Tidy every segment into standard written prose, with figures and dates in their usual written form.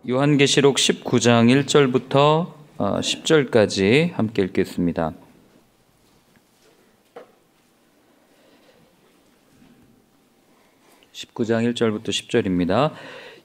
요한계시록 19장 1절부터 10절까지 함께 읽겠습니다. (19장 1절부터 10절입니다)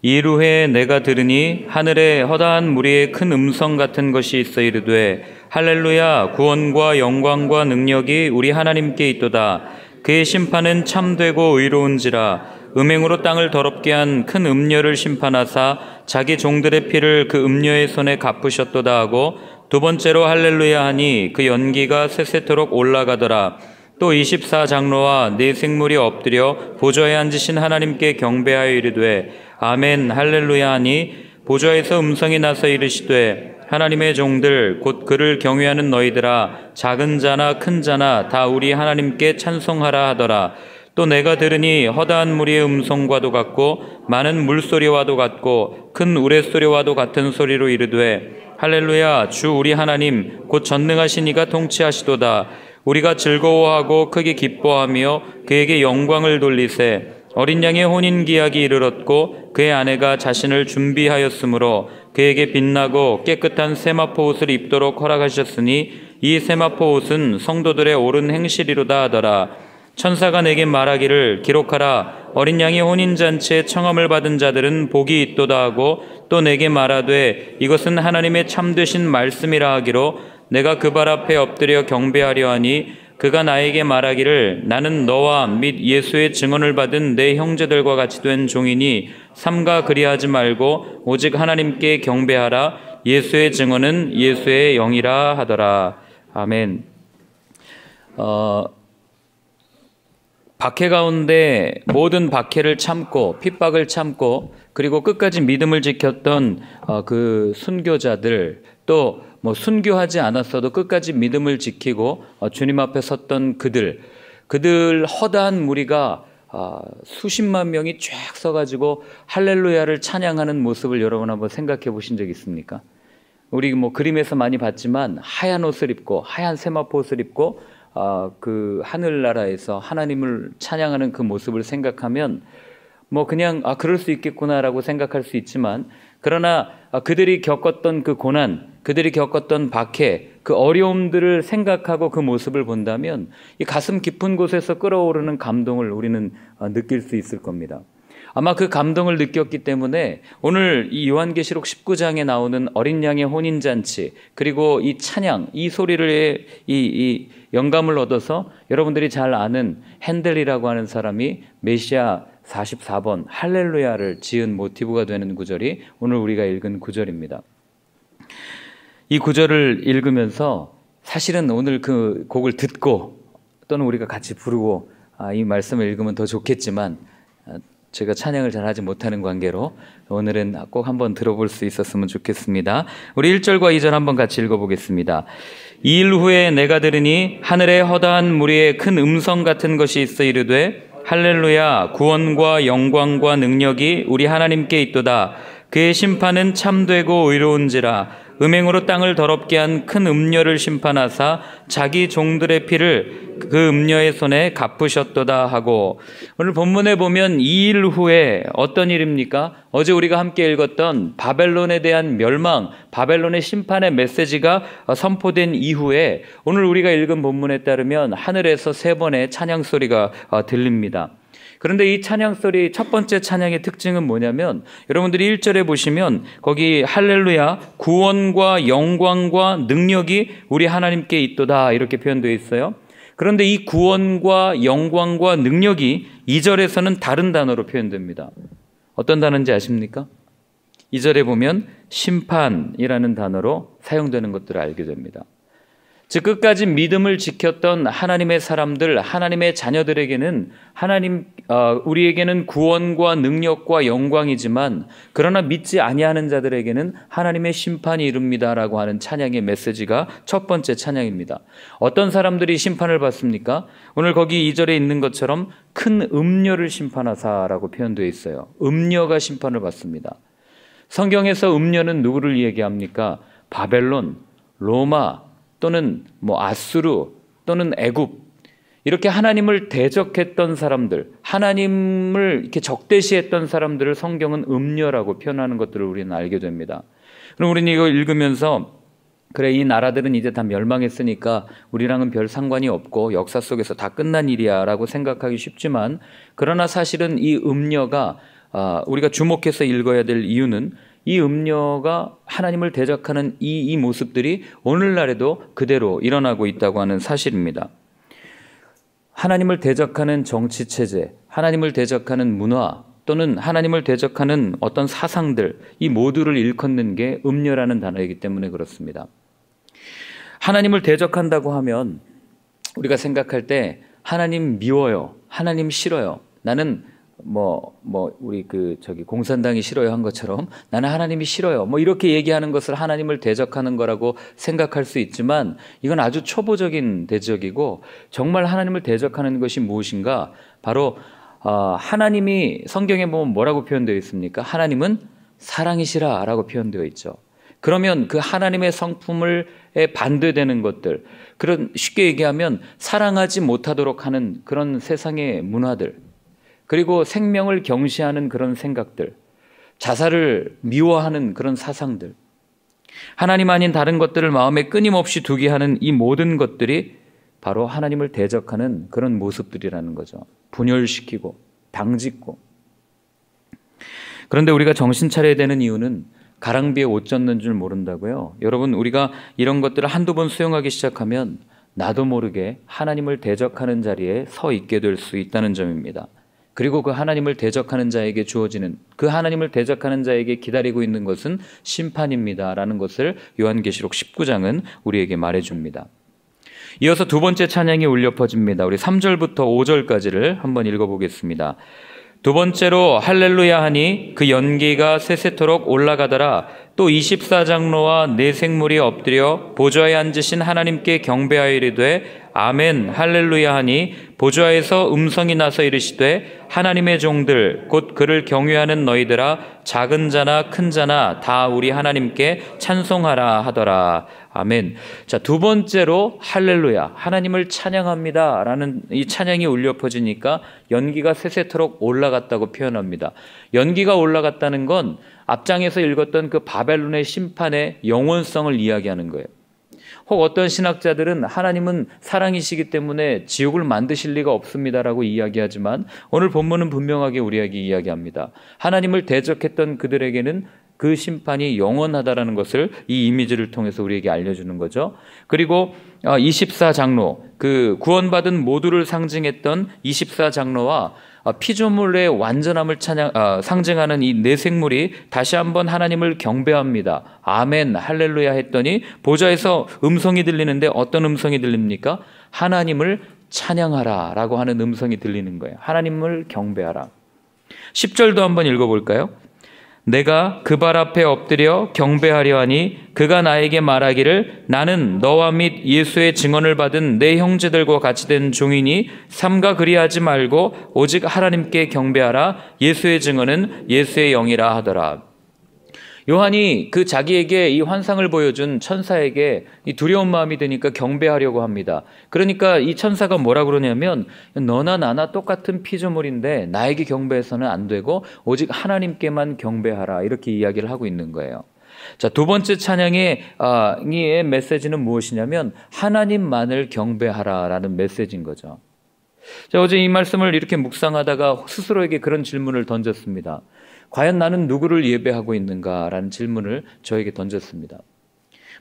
이일 후에 내가 들으니 하늘에 허다한 무리의 큰 음성 같은 것이 있어 이르되 할렐루야 구원과 영광과 능력이 우리 하나님께 있도다. 그의 심판은 참되고 의로운지라. 음행으로 땅을 더럽게 한 큰 음녀를 심판하사 자기 종들의 피를 그 음녀의 손에 갚으셨도다 하고, 두 번째로 할렐루야 하니 그 연기가 세세토록 올라가더라. 또 24장로와 네 생물이 엎드려 보좌에 앉으신 하나님께 경배하여 이르되 아멘 할렐루야 하니, 보좌에서 음성이 나서 이르시되 하나님의 종들 곧 그를 경외하는 너희들아, 작은 자나 큰 자나 다 우리 하나님께 찬송하라 하더라. 또 내가 들으니 허다한 무리의 음성과도 같고 많은 물소리와도 같고 큰 우레소리와도 같은 소리로 이르되 할렐루야 주 우리 하나님 곧 전능하신 이가 통치하시도다. 우리가 즐거워하고 크게 기뻐하며 그에게 영광을 돌리세. 어린 양의 혼인기약이 이르렀고 그의 아내가 자신을 준비하였으므로 그에게 빛나고 깨끗한 세마포 옷을 입도록 허락하셨으니 이 세마포 옷은 성도들의 옳은 행실이로다 하더라. 천사가 내게 말하기를 기록하라. 어린 양의 혼인잔치에 청함을 받은 자들은 복이 있도다 하고, 또 내게 말하되 이것은 하나님의 참되신 말씀이라 하기로 내가 그 발 앞에 엎드려 경배하려 하니, 그가 나에게 말하기를 나는 너와 및 예수의 증언을 받은 내 형제들과 같이 된 종이니 삼가 그리하지 말고 오직 하나님께 경배하라. 예수의 증언은 예수의 영이라 하더라. 아멘. 박해 가운데 모든 박해를 참고 핍박을 참고 그리고 끝까지 믿음을 지켰던 그 순교자들, 또 순교하지 않았어도 끝까지 믿음을 지키고 주님 앞에 섰던 그들 허다한 무리가 수십만 명이 쫙 서가지고 할렐루야를 찬양하는 모습을 여러분 한번 생각해 보신 적 있습니까? 우리 그림에서 많이 봤지만 하얀 옷을 입고 하얀 세마포 옷을 입고 그 하늘나라에서 하나님을 찬양하는 그 모습을 생각하면 그냥 그럴 수 있겠구나라고 생각할 수 있지만, 그러나 그들이 겪었던 그 고난, 그들이 겪었던 박해, 그 어려움들을 생각하고 그 모습을 본다면 이 가슴 깊은 곳에서 끓어오르는 감동을 우리는 느낄 수 있을 겁니다. 아마 그 감동을 느꼈기 때문에 오늘 이 요한계시록 19장에 나오는 어린 양의 혼인잔치, 그리고 이 찬양, 이 소리를 이 영감을 얻어서 여러분들이 잘 아는 핸델이라고 하는 사람이 메시아 44번 할렐루야를 지은 모티브가 되는 구절이 오늘 우리가 읽은 구절입니다. 이 구절을 읽으면서 사실은 오늘 그 곡을 듣고 또는 우리가 같이 부르고 이 말씀을 읽으면 더 좋겠지만, 제가 찬양을 잘 하지 못하는 관계로 오늘은 꼭 한번 들어볼 수 있었으면 좋겠습니다. 우리 1절과 2절 한번 같이 읽어보겠습니다. 이일 후에 내가 들으니 하늘에 허다한 무리의 큰 음성 같은 것이 있어 이르되 할렐루야 구원과 영광과 능력이 우리 하나님께 있도다. 그의 심판은 참되고 의로운지라. 음행으로 땅을 더럽게 한 큰 음녀를 심판하사 자기 종들의 피를 그 음녀의 손에 갚으셨도다 하고, 오늘 본문에 보면 이 일 후에 어떤 일입니까? 어제 우리가 함께 읽었던 바벨론에 대한 멸망, 바벨론의 심판의 메시지가 선포된 이후에 오늘 우리가 읽은 본문에 따르면 하늘에서 세 번의 찬양 소리가 들립니다. 그런데 이 찬양 소리, 첫 번째 찬양의 특징은 뭐냐면, 여러분들이 1절에 보시면 거기 할렐루야 구원과 영광과 능력이 우리 하나님께 있도다 이렇게 표현되어 있어요. 그런데 이 구원과 영광과 능력이 2절에서는 다른 단어로 표현됩니다. 어떤 단어인지 아십니까? 2절에 보면 심판이라는 단어로 사용되는 것들을 알게 됩니다. 즉 끝까지 믿음을 지켰던 하나님의 사람들, 하나님의 자녀들에게는 우리에게는 구원과 능력과 영광이지만, 그러나 믿지 아니하는 자들에게는 하나님의 심판이 이릅니다라고 하는 찬양의 메시지가 첫 번째 찬양입니다. 어떤 사람들이 심판을 받습니까? 오늘 거기 2절에 있는 것처럼 큰 음녀를 심판하사라고 표현되어 있어요. 음녀가 심판을 받습니다. 성경에서 음녀는 누구를 얘기합니까? 바벨론, 로마, 또는 아수르 또는 애굽, 이렇게 하나님을 대적했던 사람들, 하나님을 이렇게 적대시했던 사람들을 성경은 음녀라고 표현하는 것들을 우리는 알게 됩니다. 그럼 우리는 이거 읽으면서 그래, 이 나라들은 이제 다 멸망했으니까 우리랑은 별 상관이 없고 역사 속에서 다 끝난 일이야 라고 생각하기 쉽지만, 그러나 사실은 이 음녀가 우리가 주목해서 읽어야 될 이유는 이 음녀가 하나님을 대적하는 이 모습들이 오늘날에도 그대로 일어나고 있다고 하는 사실입니다. 하나님을 대적하는 정치체제, 하나님을 대적하는 문화, 또는 하나님을 대적하는 어떤 사상들, 이 모두를 일컫는 게 음녀라는 단어이기 때문에 그렇습니다. 하나님을 대적한다고 하면 우리가 생각할 때 하나님 미워요, 하나님 싫어요, 나는 우리 공산당이 싫어요 한 것처럼 나는 하나님이 싫어요, 이렇게 얘기하는 것을 하나님을 대적하는 거라고 생각할 수 있지만, 이건 아주 초보적인 대적이고, 정말 하나님을 대적하는 것이 무엇인가? 바로 하나님이 성경에 보면 뭐라고 표현되어 있습니까? 하나님은 사랑이시라 라고 표현되어 있죠. 그러면 그 하나님의 성품에 반대되는 것들, 그런, 쉽게 얘기하면 사랑하지 못하도록 하는 그런 세상의 문화들, 그리고 생명을 경시하는 그런 생각들, 자살을 미워하는 그런 사상들, 하나님 아닌 다른 것들을 마음에 끊임없이 두게 하는 이 모든 것들이 바로 하나님을 대적하는 그런 모습들이라는 거죠. 분열시키고 당짓고. 그런데 우리가 정신 차려야 되는 이유는 가랑비에 옷 젖는 줄 모른다고요. 여러분, 우리가 이런 것들을 한두 번 수용하기 시작하면 나도 모르게 하나님을 대적하는 자리에 서 있게 될 수 있다는 점입니다. 그리고 그 하나님을 대적하는 자에게 주어지는, 그 하나님을 대적하는 자에게 기다리고 있는 것은 심판입니다 라는 것을 요한계시록 19장은 우리에게 말해줍니다. 이어서 두 번째 찬양이 울려 퍼집니다. 우리 3절부터 5절까지를 한번 읽어보겠습니다. 두 번째로 할렐루야 하니 그 연기가 세세토록 올라가더라. 또 24장로와 네 생물이 엎드려 보좌에 앉으신 하나님께 경배하여 이르되 아멘 할렐루야 하니 보좌에서 음성이 나서 이르시되 하나님의 종들 곧 그를 경외하는 너희들아 작은 자나 큰 자나 다 우리 하나님께 찬송하라 하더라. 아멘. 자, 두 번째로 할렐루야, 하나님을 찬양합니다 라는 이 찬양이 울려 퍼지니까 연기가 세세토록 올라갔다고 표현합니다. 연기가 올라갔다는 건 앞장에서 읽었던 그 바벨론의 심판의 영원성을 이야기하는 거예요. 혹 어떤 신학자들은 하나님은 사랑이시기 때문에 지옥을 만드실 리가 없습니다라고 이야기하지만, 오늘 본문은 분명하게 우리에게 이야기합니다. 하나님을 대적했던 그들에게는 그 심판이 영원하다라는 것을 이 이미지를 통해서 우리에게 알려주는 거죠. 그리고 24장로, 그 구원받은 모두를 상징했던 24장로와 피조물의 완전함을 상징하는 이 네 생물이 다시 한번 하나님을 경배합니다. 아멘 할렐루야 했더니 보좌에서 음성이 들리는데 어떤 음성이 들립니까? 하나님을 찬양하라 라고 하는 음성이 들리는 거예요. 하나님을 경배하라. 10절도 한번 읽어볼까요? 내가 그 발 앞에 엎드려 경배하려 하니 그가 나에게 말하기를 나는 너와 및 예수의 증언을 받은 내 형제들과 같이 된 종이니 삼가 그리하지 말고 오직 하나님께 경배하라. 예수의 증언은 예수의 영이라 하더라. 요한이 그 자기에게 이 환상을 보여준 천사에게 이 두려운 마음이 드니까 경배하려고 합니다. 그러니까 이 천사가 뭐라 그러냐면 너나 나나 똑같은 피조물인데 나에게 경배해서는 안 되고 오직 하나님께만 경배하라, 이렇게 이야기를 하고 있는 거예요. 자, 두 번째 찬양의 메시지는 무엇이냐면 하나님만을 경배하라라는 메시지인 거죠. 자, 어제 이 말씀을 이렇게 묵상하다가 스스로에게 그런 질문을 던졌습니다. 과연 나는 누구를 예배하고 있는가라는 질문을 저에게 던졌습니다.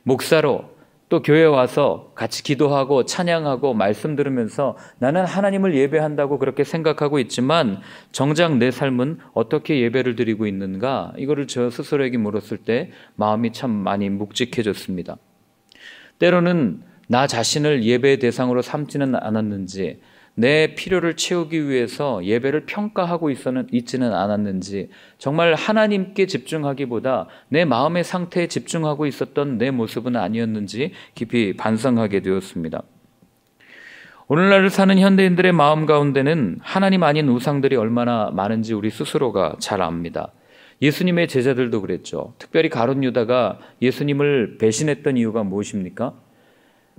목사로 또 교회 와서 같이 기도하고 찬양하고 말씀 들으면서 나는 하나님을 예배한다고 그렇게 생각하고 있지만 정작 내 삶은 어떻게 예배를 드리고 있는가, 이거를 저 스스로에게 물었을 때 마음이 참 많이 묵직해졌습니다. 때로는 나 자신을 예배의 대상으로 삼지는 않았는지, 내 필요를 채우기 위해서 예배를 평가하고 있지는 않았는지, 정말 하나님께 집중하기보다 내 마음의 상태에 집중하고 있었던 내 모습은 아니었는지 깊이 반성하게 되었습니다. 오늘날을 사는 현대인들의 마음 가운데는 하나님 아닌 우상들이 얼마나 많은지 우리 스스로가 잘 압니다. 예수님의 제자들도 그랬죠. 특별히 가룟 유다가 예수님을 배신했던 이유가 무엇입니까?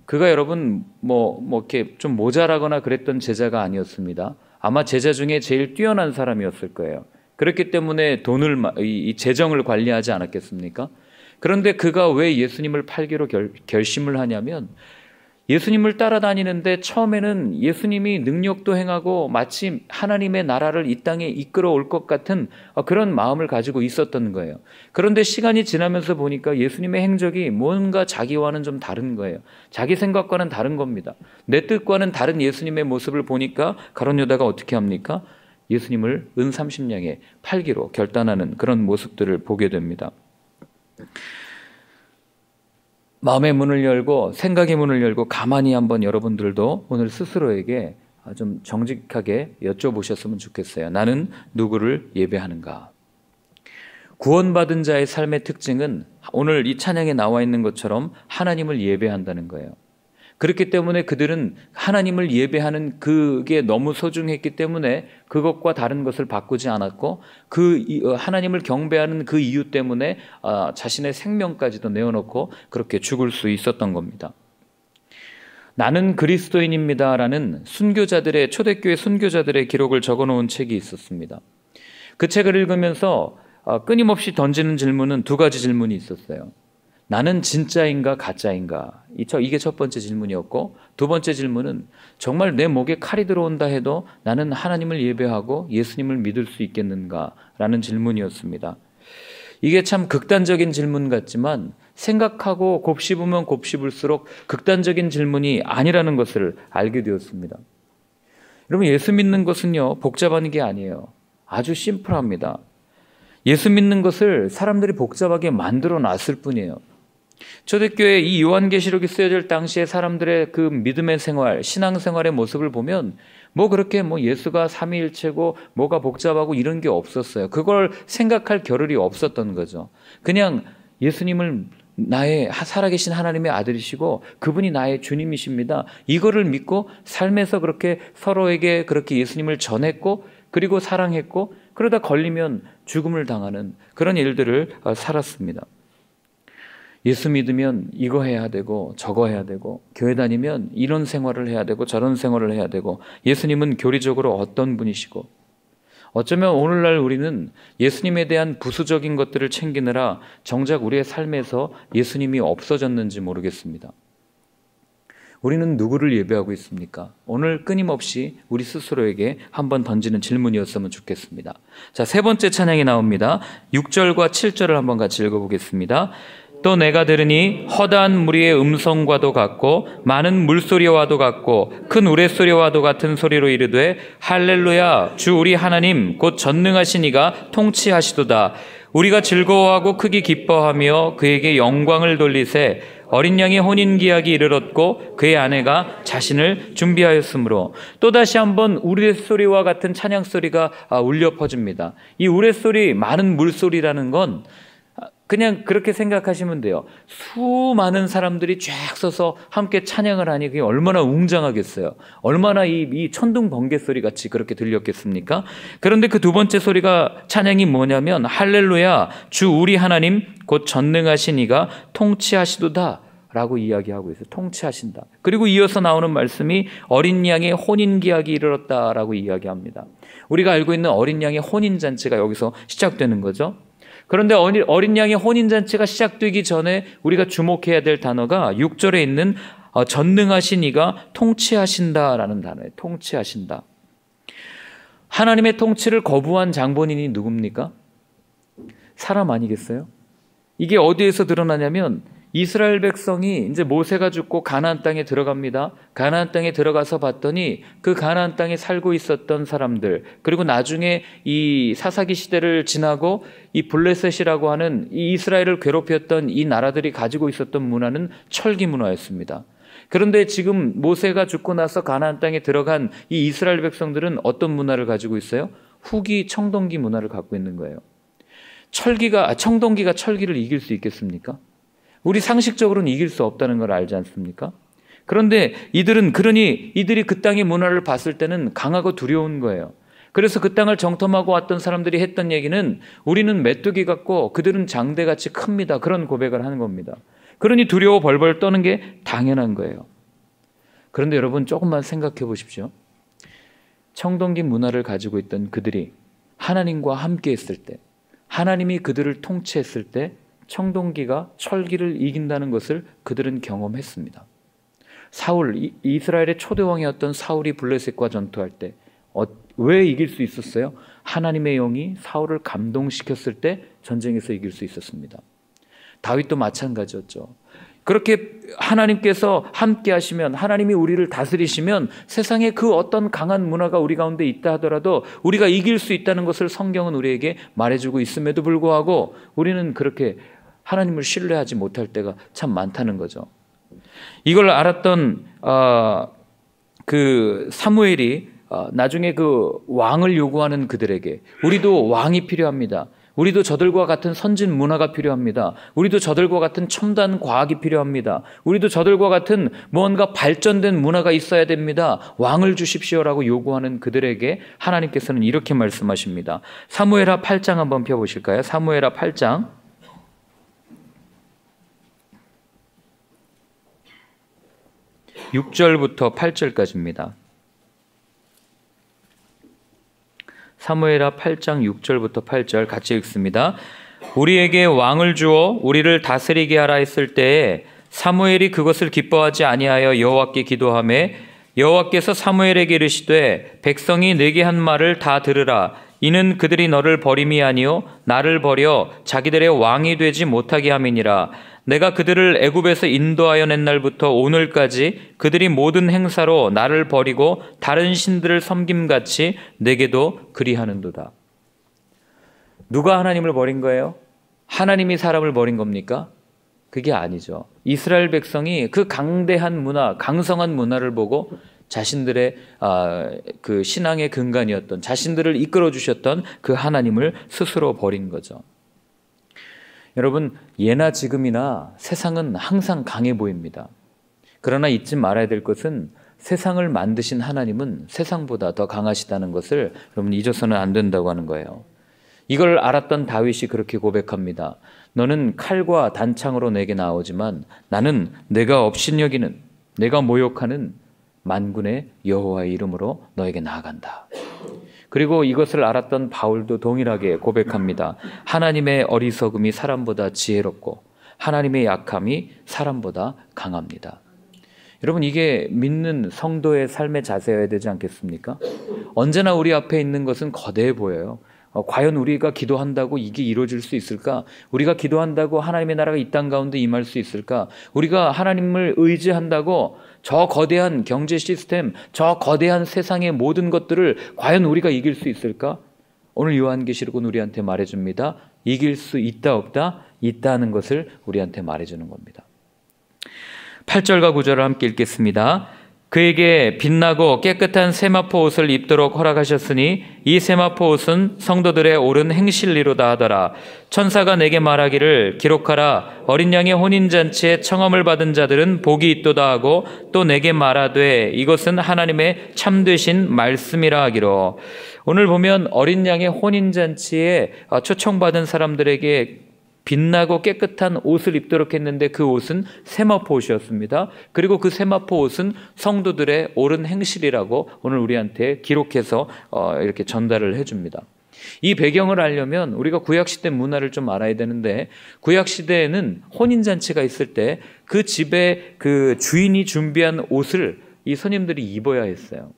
그가 여러분 이렇게 좀 모자라거나 그랬던 제자가 아니었습니다. 아마 제자 중에 제일 뛰어난 사람이었을 거예요. 그렇기 때문에 이 재정을 관리하지 않았겠습니까? 그런데 그가 왜 예수님을 팔기로 결심을 하냐면, 예수님을 따라다니는데 처음에는 예수님이 능력도 행하고 마치 하나님의 나라를 이 땅에 이끌어 올 것 같은 그런 마음을 가지고 있었던 거예요. 그런데 시간이 지나면서 보니까 예수님의 행적이 뭔가 자기와는 좀 다른 거예요. 자기 생각과는 다른 겁니다. 내 뜻과는 다른 예수님의 모습을 보니까 가룟 유다가 어떻게 합니까? 예수님을 은 30냥에 팔기로 결단하는 그런 모습들을 보게 됩니다. 마음의 문을 열고 생각의 문을 열고 가만히 한번 여러분들도 오늘 스스로에게 좀 정직하게 여쭤보셨으면 좋겠어요. 나는 누구를 예배하는가? 구원받은 자의 삶의 특징은 오늘 이 찬양에 나와 있는 것처럼 하나님을 예배한다는 거예요. 그렇기 때문에 그들은 하나님을 예배하는 그게 너무 소중했기 때문에 그것과 다른 것을 바꾸지 않았고, 하나님을 경배하는 그 이유 때문에 자신의 생명까지도 내어놓고 그렇게 죽을 수 있었던 겁니다. 나는 그리스도인입니다라는 초대교회 순교자들의 기록을 적어놓은 책이 있었습니다. 그 책을 읽으면서 끊임없이 던지는 질문은 두 가지 질문이 있었어요. 나는 진짜인가 가짜인가? 이게 첫 번째 질문이었고, 두 번째 질문은 정말 내 목에 칼이 들어온다 해도 나는 하나님을 예배하고 예수님을 믿을 수 있겠는가? 라는 질문이었습니다. 이게 참 극단적인 질문 같지만 생각하고 곱씹으면 곱씹을수록 극단적인 질문이 아니라는 것을 알게 되었습니다. 여러분, 예수 믿는 것은요, 복잡한 게 아니에요. 아주 심플합니다. 예수 믿는 것을 사람들이 복잡하게 만들어 놨을 뿐이에요. 초대교회 이 요한계시록이 쓰여질 당시에 사람들의 그 믿음의 생활, 신앙생활의 모습을 보면 그렇게 예수가 삼위일체고 뭐가 복잡하고 이런 게 없었어요. 그걸 생각할 겨를이 없었던 거죠. 그냥 예수님을 나의 살아계신 하나님의 아들이시고 그분이 나의 주님이십니다. 이거를 믿고 삶에서 그렇게 서로에게 그렇게 예수님을 전했고, 그리고 사랑했고, 그러다 걸리면 죽음을 당하는 그런 일들을 살았습니다. 예수 믿으면 이거 해야 되고 저거 해야 되고, 교회 다니면 이런 생활을 해야 되고 저런 생활을 해야 되고, 예수님은 교리적으로 어떤 분이시고, 어쩌면 오늘날 우리는 예수님에 대한 부수적인 것들을 챙기느라 정작 우리의 삶에서 예수님이 없어졌는지 모르겠습니다. 우리는 누구를 예배하고 있습니까? 오늘 끊임없이 우리 스스로에게 한번 던지는 질문이었으면 좋겠습니다. 자, 세 번째 찬양이 나옵니다. 6절과 7절을 한번 같이 읽어보겠습니다. 또 내가 들으니 허다한 무리의 음성과도 같고 많은 물소리와도 같고 큰 우레소리와도 같은 소리로 이르되 할렐루야, 주 우리 하나님 곧 전능하신 이가 통치하시도다. 우리가 즐거워하고 크게 기뻐하며 그에게 영광을 돌리세. 어린 양의 혼인기약이 이르렀고 그의 아내가 자신을 준비하였으므로. 또다시 한번 우레소리와 같은 찬양소리가 울려 퍼집니다. 이 우레소리, 많은 물소리라는 건 그냥 그렇게 생각하시면 돼요. 수많은 사람들이 쫙 서서 함께 찬양을 하니 그게 얼마나 웅장하겠어요. 얼마나 이 천둥 번개 소리 같이 그렇게 들렸겠습니까? 그런데 그 두 번째 소리가, 찬양이 뭐냐면 할렐루야, 주 우리 하나님 곧 전능하신 이가 통치하시도다 라고 이야기하고 있어요. 통치하신다. 그리고 이어서 나오는 말씀이 어린 양의 혼인기약이 이르렀다라고 이야기합니다. 우리가 알고 있는 어린 양의 혼인잔치가 여기서 시작되는 거죠. 그런데 어린 양의 혼인잔치가 시작되기 전에 우리가 주목해야 될 단어가 6절에 있는 전능하신 이가 통치하신다라는 단어예요. 통치하신다. 하나님의 통치를 거부한 장본인이 누굽니까? 사람 아니겠어요? 이게 어디에서 드러나냐면 이스라엘 백성이 이제 모세가 죽고 가나안 땅에 들어갑니다. 가나안 땅에 들어가서 봤더니 그 가나안 땅에 살고 있었던 사람들, 그리고 나중에 이 사사기 시대를 지나고 이 블레셋이라고 하는 이 이스라엘을 괴롭혔던 이 나라들이 가지고 있었던 문화는 철기 문화였습니다. 그런데 지금 모세가 죽고 나서 가나안 땅에 들어간 이 이스라엘 백성들은 어떤 문화를 가지고 있어요? 후기 청동기 문화를 갖고 있는 거예요. 청동기가 철기를 이길 수 있겠습니까? 우리 상식적으로는 이길 수 없다는 걸 알지 않습니까? 그런데 이들이 그 땅의 문화를 봤을 때는 강하고 두려운 거예요. 그래서 그 땅을 정탐하고 왔던 사람들이 했던 얘기는 우리는 메뚜기 같고 그들은 장대같이 큽니다. 그런 고백을 하는 겁니다. 그러니 두려워 벌벌 떠는 게 당연한 거예요. 그런데 여러분 조금만 생각해 보십시오. 청동기 문화를 가지고 있던 그들이 하나님과 함께 했을 때, 하나님이 그들을 통치했을 때 청동기가 철기를 이긴다는 것을 그들은 경험했습니다. 사울, 이스라엘의 초대왕이었던 사울이 블레셋과 전투할 때 왜 이길 수 있었어요? 하나님의 영이 사울을 감동시켰을 때 전쟁에서 이길 수 있었습니다. 다윗도 마찬가지였죠. 그렇게 하나님께서 함께 하시면, 하나님이 우리를 다스리시면 세상에 그 어떤 강한 문화가 우리 가운데 있다 하더라도 우리가 이길 수 있다는 것을 성경은 우리에게 말해주고 있음에도 불구하고 우리는 그렇게 하나님을 신뢰하지 못할 때가 참 많다는 거죠. 이걸 알았던 그 사무엘이 나중에 그 왕을 요구하는 그들에게 우리도 왕이 필요합니다. 우리도 저들과 같은 선진 문화가 필요합니다. 우리도 저들과 같은 첨단 과학이 필요합니다. 우리도 저들과 같은 무언가 발전된 문화가 있어야 됩니다. 왕을 주십시오라고 요구하는 그들에게 하나님께서는 이렇게 말씀하십니다. 사무엘하 8장 한번 펴보실까요? 사무엘하 8장 6절부터 8절까지입니다. 사무엘하 8장 6절부터 8절 같이 읽습니다. 우리에게 왕을 주어 우리를 다스리게 하라 했을 때에 사무엘이 그것을 기뻐하지 아니하여 여호와께 기도하매 여호와께서 사무엘에게 이르시되 백성이 내게 한 말을 다 들으라. 이는 그들이 너를 버림이 아니요 나를 버려 자기들의 왕이 되지 못하게 함이니라. 내가 그들을 애굽에서 인도하여 낸 날부터 오늘까지 그들이 모든 행사로 나를 버리고 다른 신들을 섬김같이 내게도 그리하는도다. 누가 하나님을 버린 거예요? 하나님이 사람을 버린 겁니까? 그게 아니죠. 이스라엘 백성이 그 강대한 문화, 강성한 문화를 보고 자신들의 그 신앙의 근간이었던, 자신들을 이끌어 주셨던 그 하나님을 스스로 버린 거죠. 여러분, 예나 지금이나 세상은 항상 강해 보입니다. 그러나 잊지 말아야 될 것은 세상을 만드신 하나님은 세상보다 더 강하시다는 것을 여러분 잊어서는 안 된다고 하는 거예요. 이걸 알았던 다윗이 그렇게 고백합니다. 너는 칼과 단창으로 내게 나오지만 나는 내가 업신여기는, 내가 모욕하는 만군의 여호와의 이름으로 너에게 나아간다. 그리고 이것을 알았던 바울도 동일하게 고백합니다. 하나님의 어리석음이 사람보다 지혜롭고 하나님의 약함이 사람보다 강합니다. 여러분, 이게 믿는 성도의 삶의 자세여야 되지 않겠습니까? 언제나 우리 앞에 있는 것은 거대해 보여요. 과연 우리가 기도한다고 이게 이루어질 수 있을까? 우리가 기도한다고 하나님의 나라가 이 땅 가운데 임할 수 있을까? 우리가 하나님을 의지한다고 저 거대한 경제 시스템, 저 거대한 세상의 모든 것들을 과연 우리가 이길 수 있을까? 오늘 요한계시록은 우리한테 말해줍니다. 이길 수 있다 없다? 있다는 것을 우리한테 말해주는 겁니다. 8절과 9절을 함께 읽겠습니다. 그에게 빛나고 깨끗한 세마포 옷을 입도록 허락하셨으니 이 세마포 옷은 성도들의 옳은 행실리로다 하더라. 천사가 내게 말하기를 기록하라. 어린 양의 혼인잔치에 청함을 받은 자들은 복이 있도다 하고 또 내게 말하되 이것은 하나님의 참되신 말씀이라 하기로. 오늘 보면 어린 양의 혼인잔치에 초청받은 사람들에게 빛나고 깨끗한 옷을 입도록 했는데 그 옷은 세마포 옷이었습니다. 그리고 그 세마포 옷은 성도들의 옳은 행실이라고 오늘 우리한테 기록해서 이렇게 전달을 해줍니다. 이 배경을 알려면 우리가 구약시대 문화를 좀 알아야 되는데, 구약시대에는 혼인잔치가 있을 때 그 집에 그 주인이 준비한 옷을 이 손님들이 입어야 했어요.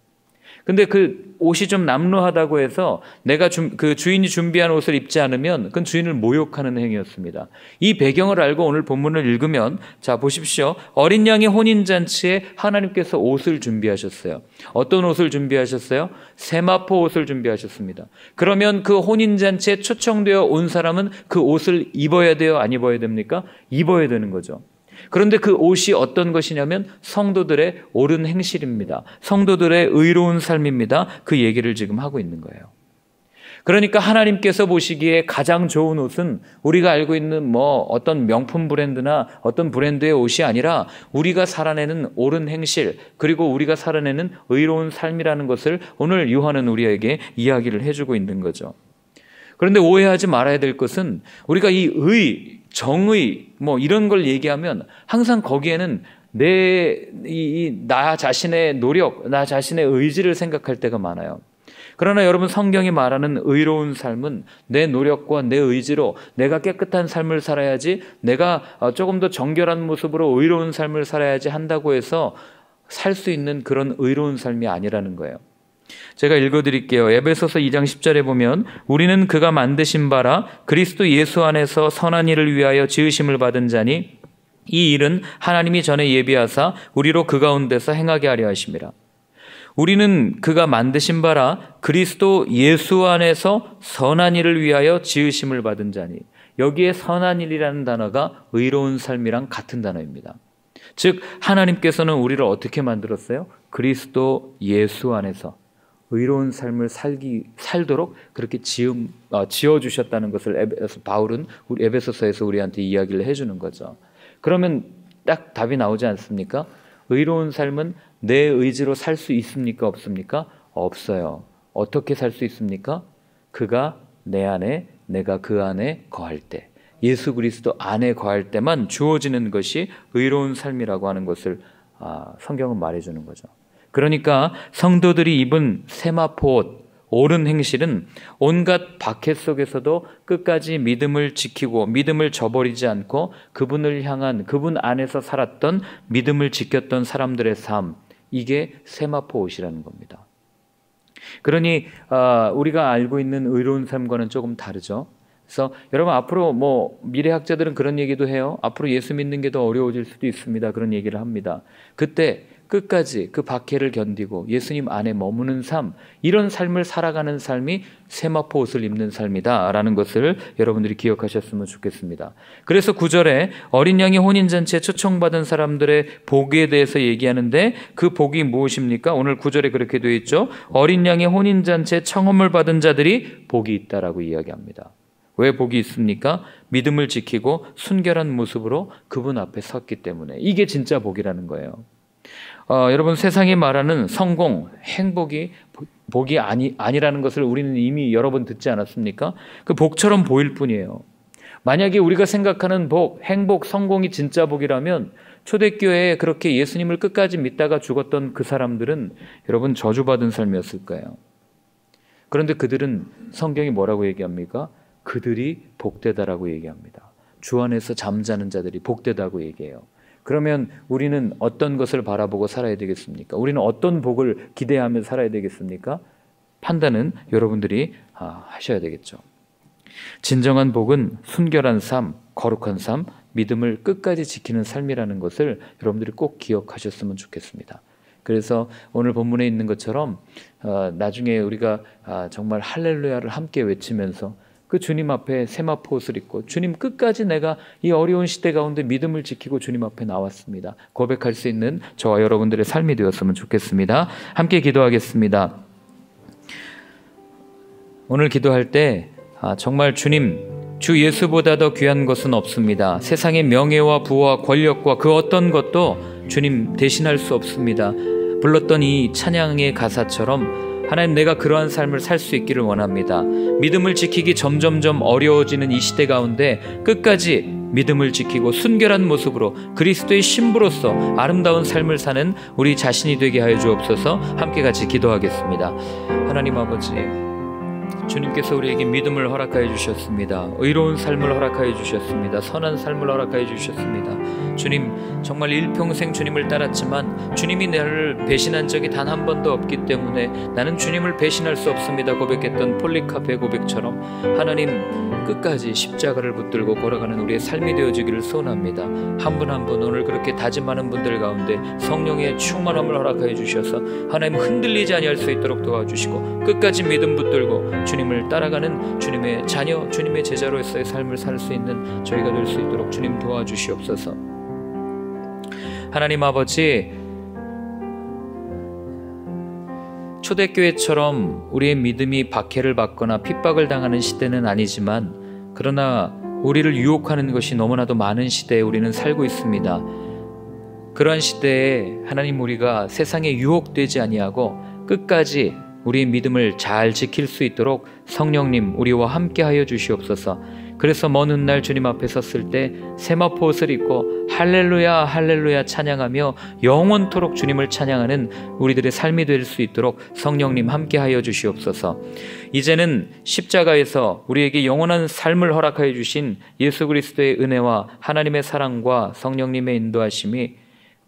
근데 그 옷이 좀 남루하다고 해서 내가 그 주인이 준비한 옷을 입지 않으면 그건 주인을 모욕하는 행위였습니다. 이 배경을 알고 오늘 본문을 읽으면, 자 보십시오. 어린 양의 혼인잔치에 하나님께서 옷을 준비하셨어요. 어떤 옷을 준비하셨어요? 세마포 옷을 준비하셨습니다. 그러면 그 혼인잔치에 초청되어 온 사람은 그 옷을 입어야 돼요? 안 입어야 됩니까? 입어야 되는 거죠. 그런데 그 옷이 어떤 것이냐면 성도들의 옳은 행실입니다. 성도들의 의로운 삶입니다. 그 얘기를 지금 하고 있는 거예요. 그러니까 하나님께서 보시기에 가장 좋은 옷은 우리가 알고 있는 어떤 명품 브랜드나 어떤 브랜드의 옷이 아니라 우리가 살아내는 옳은 행실, 그리고 우리가 살아내는 의로운 삶이라는 것을 오늘 요한은 우리에게 이야기를 해주고 있는 거죠. 그런데 오해하지 말아야 될 것은 우리가 이 의, 정의 이런 걸 얘기하면 항상 거기에는 나 자신의 노력, 나 자신의 의지를 생각할 때가 많아요. 그러나 여러분, 성경이 말하는 의로운 삶은 내 노력과 내 의지로 내가 깨끗한 삶을 살아야지, 내가 조금 더 정결한 모습으로 의로운 삶을 살아야지 한다고 해서 살 수 있는 그런 의로운 삶이 아니라는 거예요. 제가 읽어드릴게요. 에베소서 2장 10절에 보면 우리는 그가 만드신 바라 그리스도 예수 안에서 선한 일을 위하여 지으심을 받은 자니 이 일은 하나님이 전에 예비하사 우리로 그 가운데서 행하게 하려 하심이라. 우리는 그가 만드신 바라 그리스도 예수 안에서 선한 일을 위하여 지으심을 받은 자니, 여기에 선한 일이라는 단어가 의로운 삶이랑 같은 단어입니다. 즉 하나님께서는 우리를 어떻게 만들었어요? 그리스도 예수 안에서 의로운 삶을 살도록 그렇게 지어주셨다는 것을 바울은 우리 에베소서에서 우리한테 이야기를 해주는 거죠. 그러면 딱 답이 나오지 않습니까? 의로운 삶은 내 의지로 살 수 있습니까? 없습니까? 없어요. 어떻게 살 수 있습니까? 그가 내 안에, 내가 그 안에 거할 때, 예수 그리스도 안에 거할 때만 주어지는 것이 의로운 삶이라고 하는 것을 성경은 말해주는 거죠. 그러니까 성도들이 입은 세마포 옷, 옳은 행실은 온갖 박해 속에서도 끝까지 믿음을 지키고 믿음을 저버리지 않고 그분을 향한, 그분 안에서 살았던, 믿음을 지켰던 사람들의 삶, 이게 세마포 옷이라는 겁니다. 그러니 우리가 알고 있는 의로운 삶과는 조금 다르죠. 그래서 여러분, 앞으로 미래학자들은 그런 얘기도 해요. 앞으로 예수 믿는 게 더 어려워질 수도 있습니다. 그런 얘기를 합니다. 그때 끝까지 그 박해를 견디고 예수님 안에 머무는 삶, 이런 삶을 살아가는 삶이 세마포 옷을 입는 삶이다라는 것을 여러분들이 기억하셨으면 좋겠습니다. 그래서 9절에 어린 양의 혼인잔치에 초청받은 사람들의 복에 대해서 얘기하는데, 그 복이 무엇입니까? 오늘 9절에 그렇게 되어 있죠. 어린 양의 혼인잔치에 청혼을 받은 자들이 복이 있다라고 이야기합니다. 왜 복이 있습니까? 믿음을 지키고 순결한 모습으로 그분 앞에 섰기 때문에. 이게 진짜 복이라는 거예요. 여러분, 세상이 말하는 성공, 행복이 복이 아니라는 것을 우리는 이미 여러 번 듣지 않았습니까? 그 복처럼 보일 뿐이에요. 만약에 우리가 생각하는 복, 행복, 성공이 진짜 복이라면 초대교회에 그렇게 예수님을 끝까지 믿다가 죽었던 그 사람들은 여러분 저주받은 삶이었을 거예요. 그런데 그들은 성경이 뭐라고 얘기합니까? 그들이 복되다라고 얘기합니다. 주 안에서 잠자는 자들이 복되다고 얘기해요. 그러면 우리는 어떤 것을 바라보고 살아야 되겠습니까? 우리는 어떤 복을 기대하며 살아야 되겠습니까? 판단은 여러분들이 하셔야 되겠죠. 진정한 복은 순결한 삶, 거룩한 삶, 믿음을 끝까지 지키는 삶이라는 것을 여러분들이 꼭 기억하셨으면 좋겠습니다. 그래서 오늘 본문에 있는 것처럼 나중에 우리가 정말 할렐루야를 함께 외치면서 그 주님 앞에 세마포 옷을 입고, 주님, 끝까지 내가 이 어려운 시대 가운데 믿음을 지키고 주님 앞에 나왔습니다, 고백할 수 있는 저와 여러분들의 삶이 되었으면 좋겠습니다. 함께 기도하겠습니다. 오늘 기도할 때 정말 주님, 주 예수보다 더 귀한 것은 없습니다. 세상의 명예와 부와 권력과 그 어떤 것도 주님 대신할 수 없습니다. 불렀던 이 찬양의 가사처럼 하나님, 내가 그러한 삶을 살 수 있기를 원합니다. 믿음을 지키기 점점점 어려워지는 이 시대 가운데 끝까지 믿음을 지키고 순결한 모습으로 그리스도의 신부로서 아름다운 삶을 사는 우리 자신이 되게 하여 주옵소서. 함께 같이 기도하겠습니다. 하나님 아버지, 주님께서 우리에게 믿음을 허락하여 주셨습니다. 의로운 삶을 허락하여 주셨습니다. 선한 삶을 허락하여 주셨습니다. 주님, 정말 일평생 주님을 따랐지만 주님이 나를 배신한 적이 단 한 번도 없기 때문에 나는 주님을 배신할 수 없습니다 고백했던 폴리카페의 고백처럼 하나님, 끝까지 십자가를 붙들고 걸어가는 우리의 삶이 되어지기를 소원합니다. 한 분 한 분 오늘 그렇게 다짐하는 분들 가운데 성령의 충만함을 허락하여 주셔서 하나님, 흔들리지 아니할 수 있도록 도와주시고 끝까지 믿음 붙들고 주님을 따라가는 주님의 자녀, 주님의 제자로서의 삶을 살 수 있는 저희가 될 수 있도록 주님 도와주시옵소서. 하나님 아버지, 초대교회처럼 우리의 믿음이 박해를 받거나 핍박을 당하는 시대는 아니지만, 그러나 우리를 유혹하는 것이 너무나도 많은 시대에 우리는 살고 있습니다. 그러한 시대에 하나님, 우리가 세상에 유혹되지 아니하고 끝까지 우리의 믿음을 잘 지킬 수 있도록 성령님 우리와 함께 하여 주시옵소서. 그래서 먼 훗날 주님 앞에 섰을 때 세마포 옷을 입고 할렐루야 할렐루야 찬양하며 영원토록 주님을 찬양하는 우리들의 삶이 될 수 있도록 성령님 함께하여 주시옵소서. 이제는 십자가에서 우리에게 영원한 삶을 허락하여 주신 예수 그리스도의 은혜와 하나님의 사랑과 성령님의 인도하심이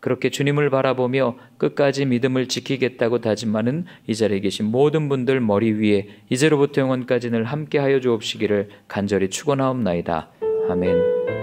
그렇게 주님을 바라보며 끝까지 믿음을 지키겠다고 다짐하는 이 자리에 계신 모든 분들 머리 위에 이제로부터 영원까지 늘 함께하여 주옵시기를 간절히 축원하옵나이다. 아멘.